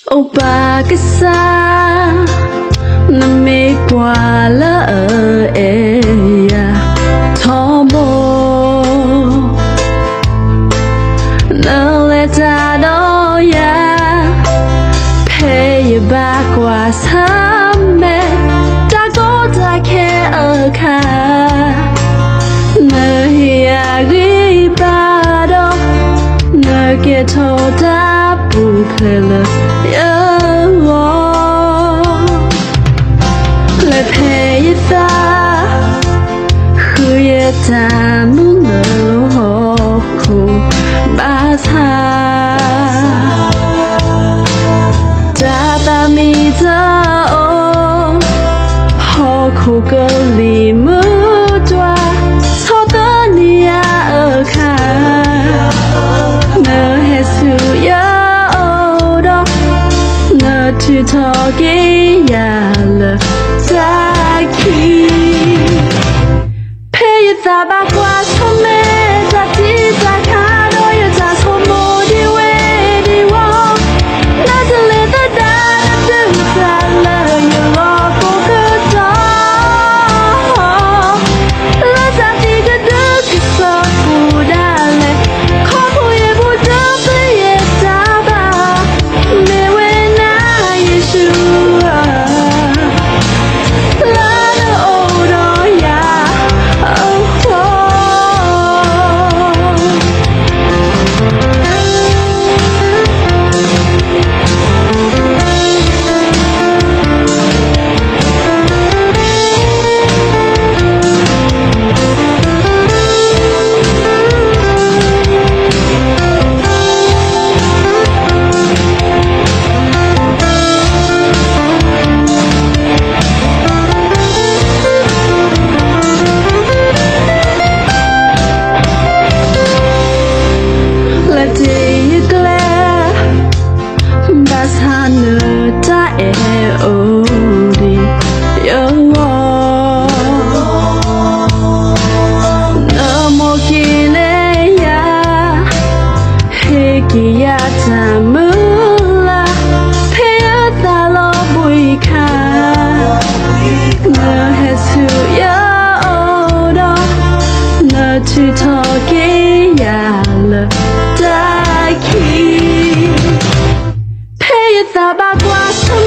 欧巴个啥，那没挂了哎呀，托梦，那来咋都呀，陪一把挂啥没，咋个咋开尔卡，那呀个巴都，那个头大不可了。陪一打，喝一打，木能好苦巴擦，扎巴米扎哦，好苦个里木抓，操的你呀尔卡，那还是呀哦的，那去讨给呀了。陪一打八卦从没咋地咋看到也咋从没的为的我，那这里的大人就咋了有我不可找，那咋地个的个说不大嘞，靠谱也不得分也咋吧，没为那也是sana ta e odi yo no mo kile ya he ki ya tamula pe ta lo bui kha no hesu ya odo no tu to ke ya le ta ki八卦。